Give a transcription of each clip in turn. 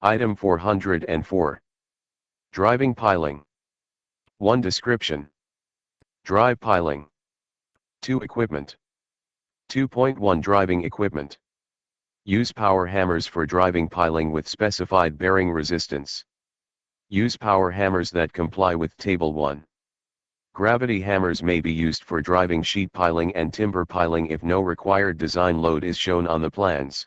Item 404. Driving piling. 1. Description. Drive piling. 2. Equipment. 2.1 Driving equipment. Use power hammers for driving piling with specified bearing resistance. Use power hammers that comply with Table 1. Gravity hammers may be used for driving sheet piling and timber piling if no required design load is shown on the plans.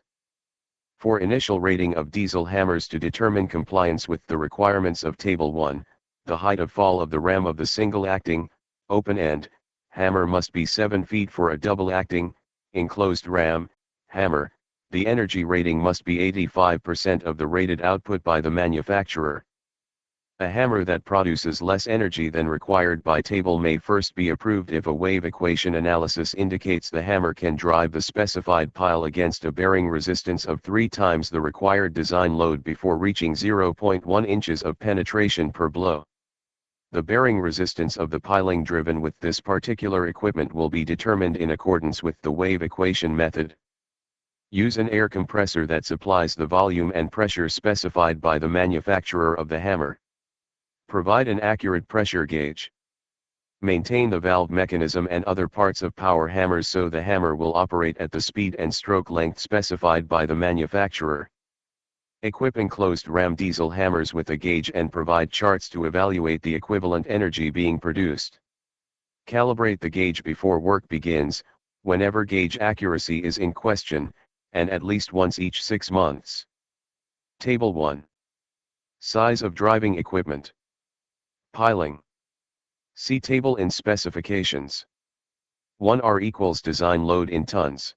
For initial rating of diesel hammers to determine compliance with the requirements of Table 1, the height of fall of the ram of the single-acting, open-end, hammer must be 7 feet for a double-acting, enclosed ram, hammer. The energy rating must be 85% of the rated output by the manufacturer. A hammer that produces less energy than required by table may first be approved if a wave equation analysis indicates the hammer can drive the specified pile against a bearing resistance of 3 times the required design load before reaching 0.1 inches of penetration per blow. The bearing resistance of the piling driven with this particular equipment will be determined in accordance with the wave equation method. Use an air compressor that supplies the volume and pressure specified by the manufacturer of the hammer. Provide an accurate pressure gauge. Maintain the valve mechanism and other parts of power hammers so the hammer will operate at the speed and stroke length specified by the manufacturer. Equip enclosed ram diesel hammers with a gauge and provide charts to evaluate the equivalent energy being produced. Calibrate the gauge before work begins, whenever gauge accuracy is in question, and at least once each 6 months. Table 1. Size of driving equipment. Piling. See table in specifications. 1 R equals design load in tons.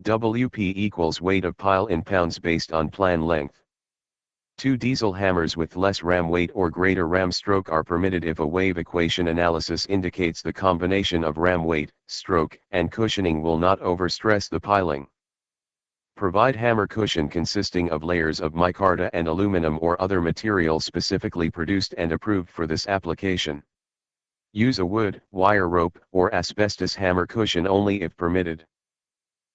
WP equals weight of pile in pounds based on plan length. 2 Diesel hammers with less ram weight or greater ram stroke are permitted if a wave equation analysis indicates the combination of ram weight, stroke, and cushioning will not overstress the piling. Provide hammer cushion consisting of layers of micarta and aluminum or other material specifically produced and approved for this application. Use a wood, wire rope, or asbestos hammer cushion only if permitted.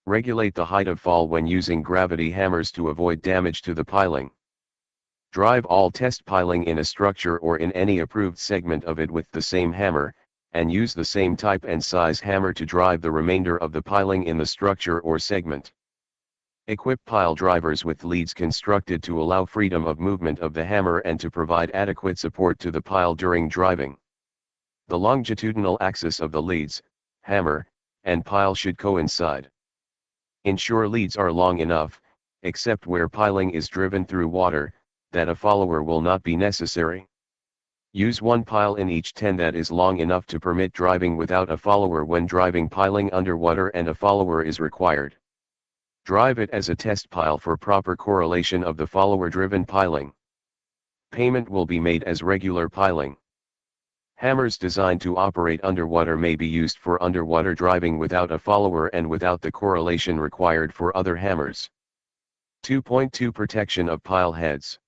Regulate the height of fall when using gravity hammers to avoid damage to the piling. Drive all test piling in a structure or in any approved segment of it with the same hammer, and use the same type and size hammer to drive the remainder of the piling in the structure or segment. Equip pile drivers with leads constructed to allow freedom of movement of the hammer and to provide adequate support to the pile during driving. The longitudinal axis of the leads, hammer, and pile should coincide. Ensure leads are long enough, except where piling is driven through water, that a follower will not be necessary. Use 1 pile in each 10 that is long enough to permit driving without a follower when driving piling underwater and a follower is required. Drive it as a test pile for proper correlation of the follower-driven piling. Payment will be made as regular piling. Hammers designed to operate underwater may be used for underwater driving without a follower and without the correlation required for other hammers. 2.2 Protection of pile heads.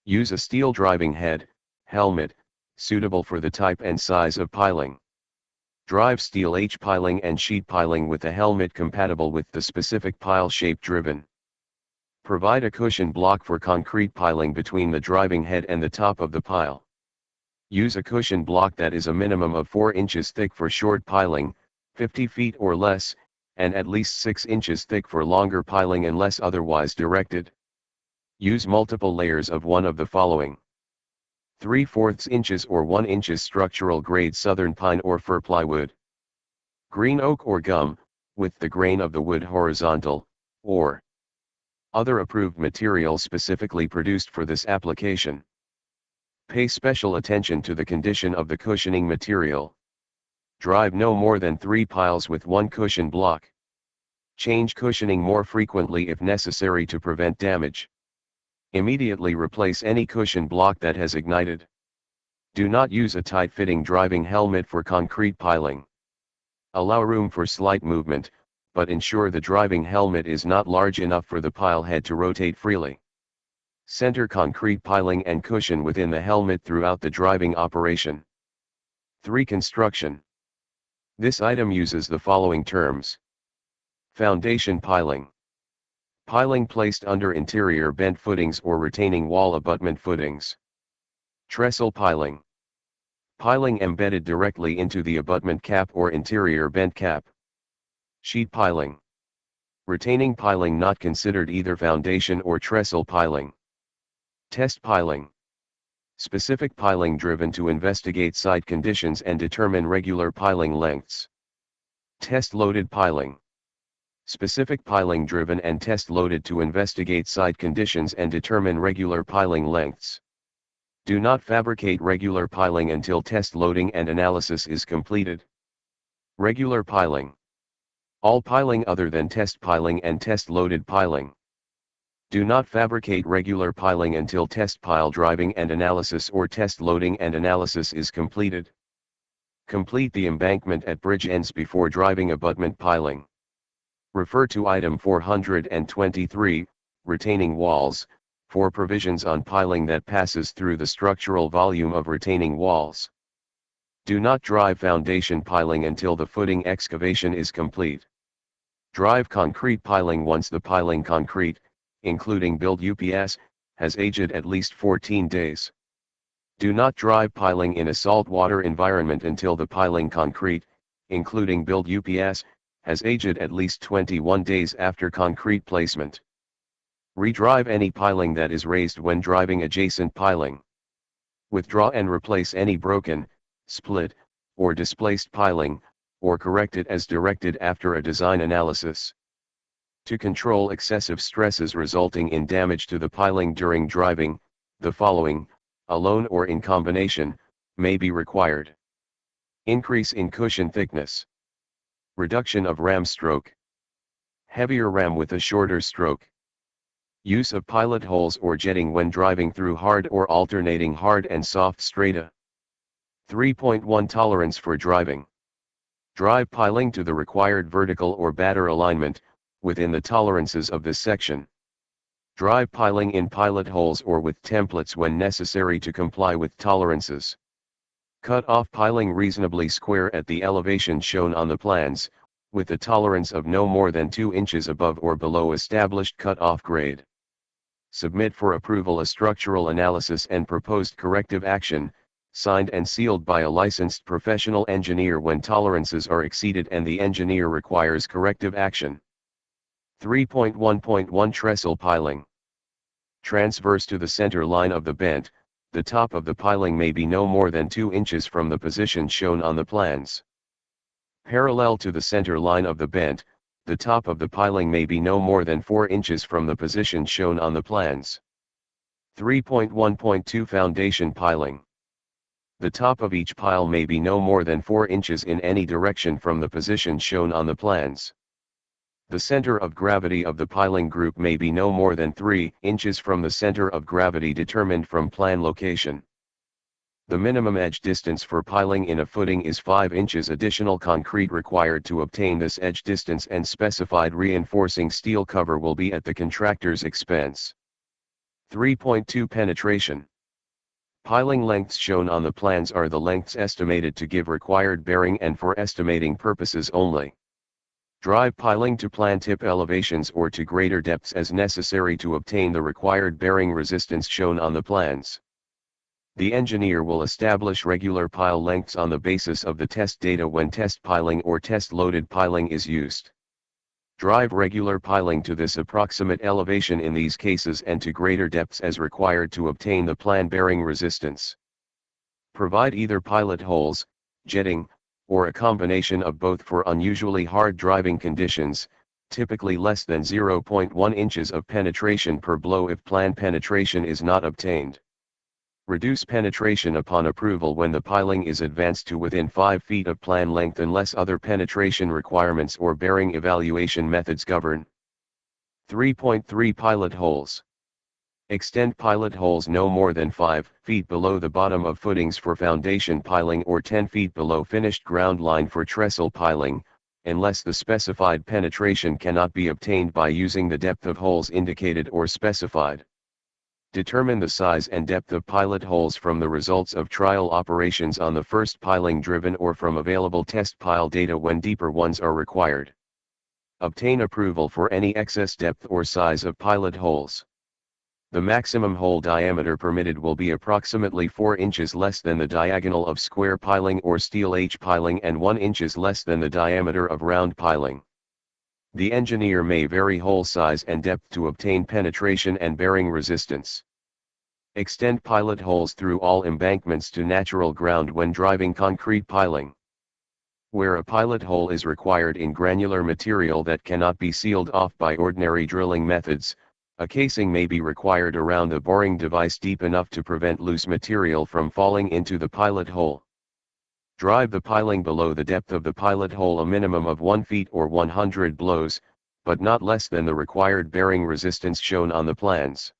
Use a steel driving head, helmet, suitable for the type and size of piling. Drive steel H piling and sheet piling with a helmet compatible with the specific pile shape driven. Provide a cushion block for concrete piling between the driving head and the top of the pile. Use a cushion block that is a minimum of 4 inches thick for short piling, 50 feet or less, and at least 6 inches thick for longer piling unless otherwise directed. Use multiple layers of one of the following: 3/4 inches or 1 inches structural grade southern pine or fir plywood, green oak or gum, with the grain of the wood horizontal, or other approved material specifically produced for this application. Pay special attention to the condition of the cushioning material. Drive no more than 3 piles with 1 cushion block. Change cushioning more frequently if necessary to prevent damage. Immediately replace any cushion block that has ignited. Do not use a tight-fitting driving helmet for concrete piling. Allow room for slight movement, but ensure the driving helmet is not large enough for the pile head to rotate freely. Center concrete piling and cushion within the helmet throughout the driving operation. 3. Construction. This item uses the following terms: foundation piling, Piling placed under interior bent footings or retaining wall abutment footings. Trestle piling. Piling embedded directly into the abutment cap or interior bent cap. Sheet piling. Retaining piling not considered either foundation or trestle piling. Test piling. Specific piling driven to investigate site conditions and determine regular piling lengths. Test loaded piling. Specific piling driven and test loaded to investigate site conditions and determine regular piling lengths. Do not fabricate regular piling until test loading and analysis is completed. Regular piling. All piling other than test piling and test loaded piling. Do not fabricate regular piling until test pile driving and analysis or test loading and analysis is completed. Complete the embankment at bridge ends before driving abutment piling. Refer to item 423, retaining walls, for provisions on piling that passes through the structural volume of retaining walls. Do not drive foundation piling until the footing excavation is complete. Drive concrete piling once the piling concrete, including build UPS, has aged at least 14 days. Do not drive piling in a saltwater environment until the piling concrete, including build UPS, has aged at least 21 days after concrete placement. Redrive any piling that is raised when driving adjacent piling. Withdraw and replace any broken, split, or displaced piling, or correct it as directed after a design analysis. To control excessive stresses resulting in damage to the piling during driving, the following, alone or in combination, may be required. Increase in cushion thickness. Reduction of ram stroke. Heavier ram with a shorter stroke. Use of pilot holes or jetting when driving through hard or alternating hard and soft strata. 3.1 Tolerance for driving. Drive piling to the required vertical or batter alignment, within the tolerances of this section. Drive piling in pilot holes or with templates when necessary to comply with tolerances. Cut off piling reasonably square at the elevation shown on the plans, with a tolerance of no more than 2 inches above or below established cut-off grade. Submit for approval a structural analysis and proposed corrective action, signed and sealed by a licensed professional engineer when tolerances are exceeded and the engineer requires corrective action. 3.1.1 Trestle piling. Transverse to the center line of the bent, the top of the piling may be no more than 2 inches from the position shown on the plans. Parallel to the center line of the bent, the top of the piling may be no more than 4 inches from the position shown on the plans. 3.1.2 Foundation piling. The top of each pile may be no more than 4 inches in any direction from the position shown on the plans. The center of gravity of the piling group may be no more than 3 inches from the center of gravity determined from plan location. The minimum edge distance for piling in a footing is 5 inches. Additional concrete required to obtain this edge distance and specified reinforcing steel cover will be at the contractor's expense. 3.2 Penetration. Piling lengths shown on the plans are the lengths estimated to give required bearing and for estimating purposes only. Drive piling to plan tip elevations or to greater depths as necessary to obtain the required bearing resistance shown on the plans. The engineer will establish regular pile lengths on the basis of the test data when test piling or test loaded piling is used. Drive regular piling to this approximate elevation in these cases and to greater depths as required to obtain the plan bearing resistance. Provide either pilot holes, jetting, or a combination of both for unusually hard driving conditions, typically less than 0.1 inches of penetration per blow if plan penetration is not obtained. Reduce penetration upon approval when the piling is advanced to within 5 feet of plan length unless other penetration requirements or bearing evaluation methods govern. 3.3 Pilot holes. Extend pilot holes no more than 5 feet below the bottom of footings for foundation piling or 10 feet below finished ground line for trestle piling, unless the specified penetration cannot be obtained by using the depth of holes indicated or specified. Determine the size and depth of pilot holes from the results of trial operations on the first piling driven or from available test pile data when deeper ones are required. Obtain approval for any excess depth or size of pilot holes. The maximum hole diameter permitted will be approximately 4 inches less than the diagonal of square piling or steel H piling and 1 inches less than the diameter of round piling. The engineer may vary hole size and depth to obtain penetration and bearing resistance. Extend pilot holes through all embankments to natural ground when driving concrete piling. Where a pilot hole is required in granular material that cannot be sealed off by ordinary drilling methods, a casing may be required around the boring device deep enough to prevent loose material from falling into the pilot hole. Drive the piling below the depth of the pilot hole a minimum of 1 feet or 100 blows, but not less than the required bearing resistance shown on the plans.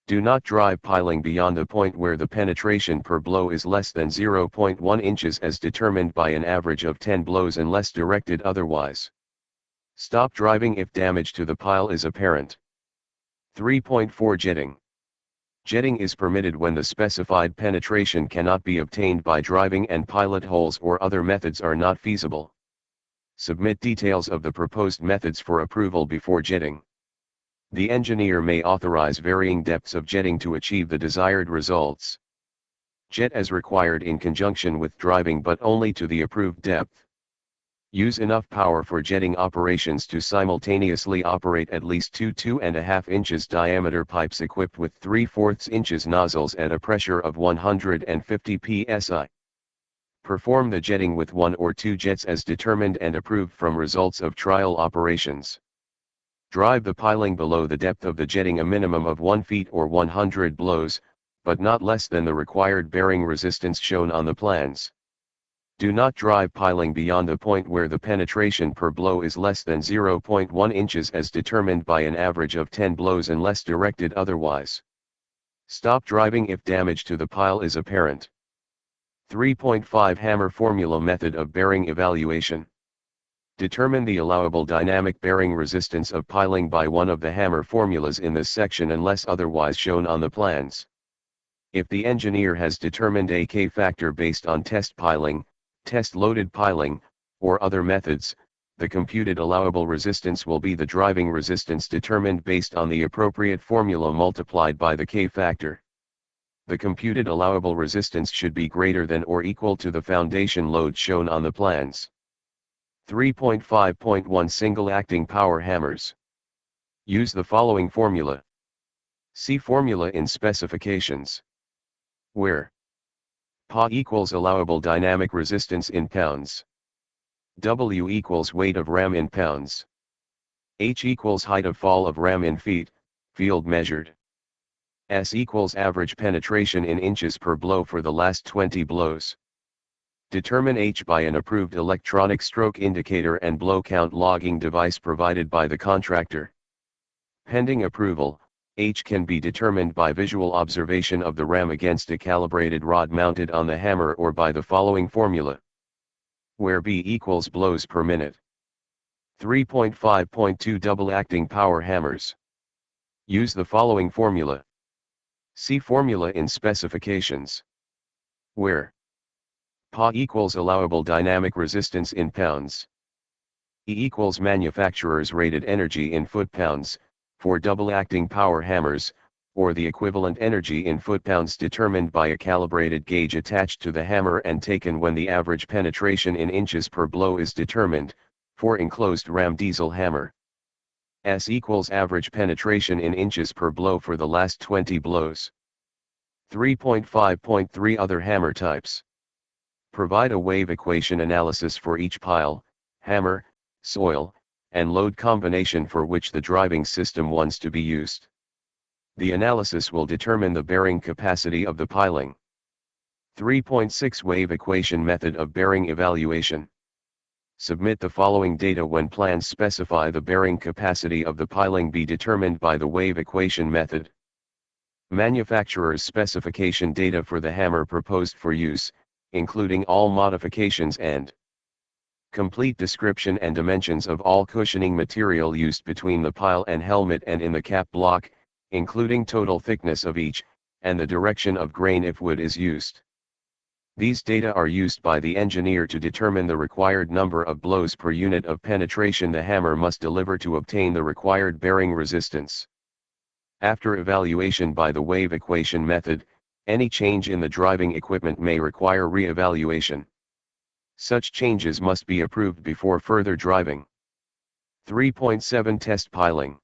Do not drive piling beyond the point where the penetration per blow is less than 0.1 inches as determined by an average of 10 blows unless directed otherwise. Stop driving if damage to the pile is apparent. 3.4 Jetting. Jetting is permitted when the specified penetration cannot be obtained by driving and pilot holes or other methods are not feasible. Submit details of the proposed methods for approval before jetting. The engineer may authorize varying depths of jetting to achieve the desired results. Jet as required in conjunction with driving but only to the approved depth. Use enough power for jetting operations to simultaneously operate at least two 2.5 inches diameter pipes equipped with 3/4 inches nozzles at a pressure of 150 psi. Perform the jetting with 1 or 2 jets as determined and approved from results of trial operations. Drive the piling below the depth of the jetting a minimum of 1 feet or 100 blows, but not less than the required bearing resistance shown on the plans. Do not drive piling beyond the point where the penetration per blow is less than 0.1 inches as determined by an average of 10 blows unless directed otherwise. Stop driving if damage to the pile is apparent. 3.5 Hammer Formula Method of Bearing Evaluation. Determine the allowable dynamic bearing resistance of piling by one of the hammer formulas in this section unless otherwise shown on the plans. If the engineer has determined a K factor based on test piling, test-loaded piling, or other methods, the computed allowable resistance will be the driving resistance determined based on the appropriate formula multiplied by the K factor. The computed allowable resistance should be greater than or equal to the foundation load shown on the plans. 3.5.1 Single Acting Power Hammers. Use the following formula. See formula in specifications. Where Pa equals allowable dynamic resistance in pounds. W equals weight of ram in pounds. H equals height of fall of ram in feet, field measured. S equals average penetration in inches per blow for the last 20 blows. Determine H by an approved electronic stroke indicator and blow count logging device provided by the contractor. Pending approval, H can be determined by visual observation of the ram against a calibrated rod mounted on the hammer or by the following formula. Where B equals blows per minute. 3.5.2 Double Acting Power Hammers. Use the following formula. See formula in specifications. Where Pa equals allowable dynamic resistance in pounds. E equals manufacturer's rated energy in foot-pounds, for double-acting power hammers, or the equivalent energy in foot-pounds determined by a calibrated gauge attached to the hammer and taken when the average penetration in inches per blow is determined, for enclosed ram diesel hammer. S equals average penetration in inches per blow for the last 20 blows. 3.5.3 Other hammer types. Provide a wave equation analysis for each pile, hammer, soil, and load combination for which the driving system wants to be used. The analysis will determine the bearing capacity of the piling. 3.6 Wave equation method of bearing evaluation. Submit the following data when plans specify the bearing capacity of the piling be determined by the wave equation method. Manufacturer's specification data for the hammer proposed for use, including all modifications and complete description and dimensions of all cushioning material used between the pile and helmet and in the cap block, including total thickness of each, and the direction of grain if wood is used. These data are used by the engineer to determine the required number of blows per unit of penetration the hammer must deliver to obtain the required bearing resistance. After evaluation by the wave equation method, any change in the driving equipment may require re-evaluation. Such changes must be approved before further driving. 3.7 Test piling.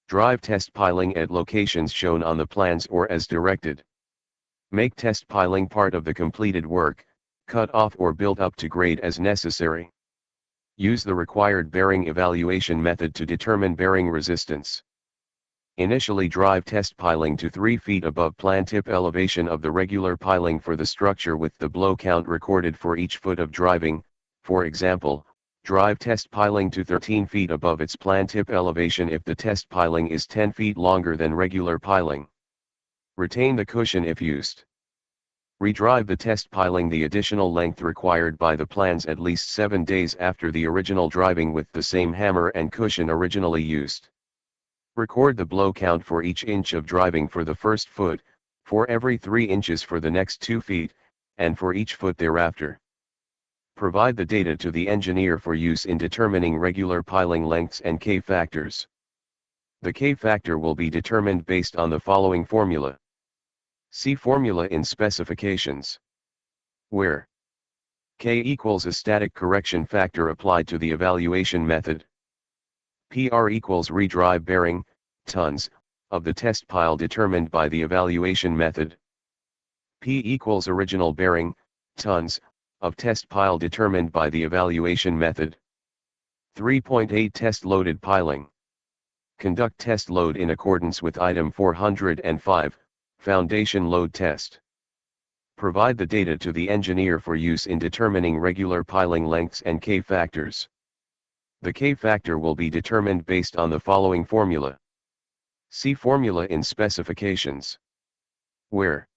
Drive test piling at locations shown on the plans or as directed. Make test piling part of the completed work, cut off or build up to grade as necessary. Use the required bearing evaluation method to determine bearing resistance. Initially drive test piling to 3 feet above plan tip elevation of the regular piling for the structure with the blow count recorded for each foot of driving. For example, drive test piling to 13 feet above its plan tip elevation if the test piling is 10 feet longer than regular piling. Retain the cushion if used. Redrive the test piling the additional length required by the plans at least 7 days after the original driving with the same hammer and cushion originally used. Record the blow count for each inch of driving for the first foot, for every 3 inches for the next 2 feet, and for each foot thereafter. Provide the data to the engineer for use in determining regular piling lengths and K factors. The K factor will be determined based on the following formula. See formula in specifications. Where K equals a static correction factor applied to the evaluation method. PR equals redrive bearing, tons, of the test pile determined by the evaluation method. P equals original bearing, tons, of test pile determined by the evaluation method. 3.8 Test loaded piling. Conduct test load in accordance with item 405, foundation load test. Provide the data to the engineer for use in determining regular piling lengths and K factors. The K factor will be determined based on the following formula. See formula in specifications. Where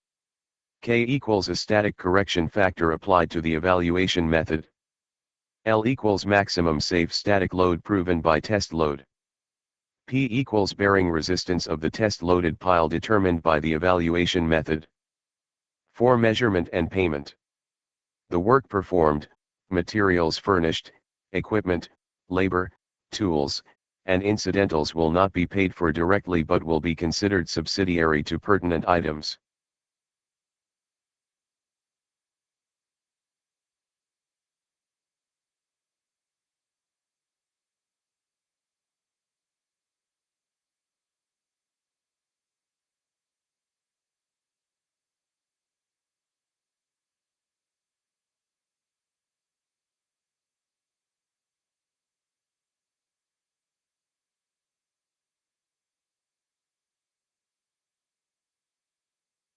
K equals a static correction factor applied to the evaluation method. L equals maximum safe static load proven by test load. P equals bearing resistance of the test loaded pile determined by the evaluation method. For measurement and payment. The work performed, materials furnished, equipment, labor, tools, and incidentals will not be paid for directly but will be considered subsidiary to pertinent items.